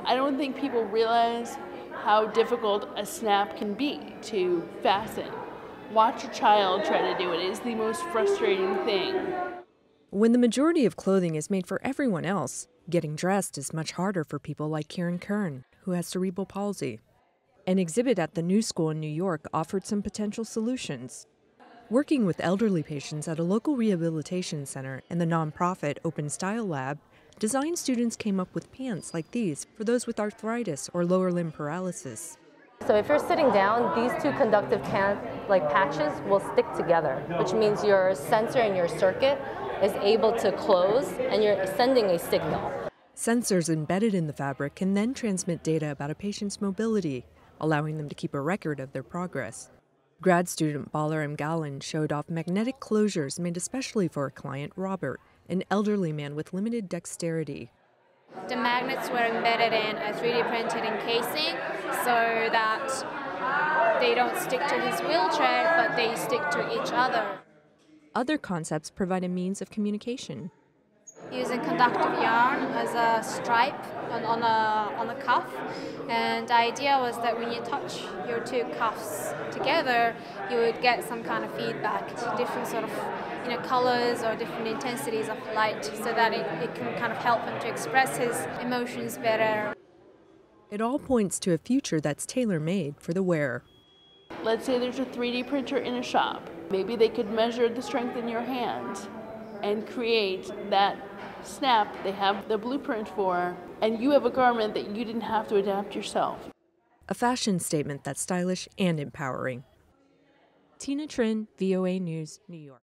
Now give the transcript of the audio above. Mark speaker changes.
Speaker 1: I don't think people realize how difficult a snap can be to fasten. Watch a child try to do it. It is the most frustrating thing.
Speaker 2: When the majority of clothing is made for everyone else, getting dressed is much harder for people like Karen Kern, who has cerebral palsy. An exhibit at the New School in New York offered some potential solutions. Working with elderly patients at a local rehabilitation center and the nonprofit Open Style Lab, design students came up with pants like these for those with arthritis or lower limb paralysis.
Speaker 3: So if you're sitting down, these two conductive patches will stick together, which means your sensor in your circuit is able to close and you're sending a signal.
Speaker 2: Sensors embedded in the fabric can then transmit data about a patient's mobility, allowing them to keep a record of their progress. Grad student Balaram Galan showed off magnetic closures made especially for a client, Robert, an elderly man with limited dexterity.
Speaker 4: The magnets were embedded in a 3D printed encasing so that they don't stick to his wheelchair, but they stick to each other.
Speaker 2: Other concepts provide a means of communication.
Speaker 4: Using conductive yarn as a stripe on a cuff, and the idea was that when you touch your two cuffs together, you would get some kind of feedback, different sort of colors or different intensities of light, so that it can kind of help him to express his emotions better.
Speaker 2: It all points to a future that's tailor-made for the wearer.
Speaker 1: Let's say there's a 3D printer in a shop. Maybe they could measure the strength in your hand and create that snap they have the blueprint for, and you have a garment that you didn't have to adapt yourself.
Speaker 2: A fashion statement that's stylish and empowering. Tina Trin, VOA News, New York.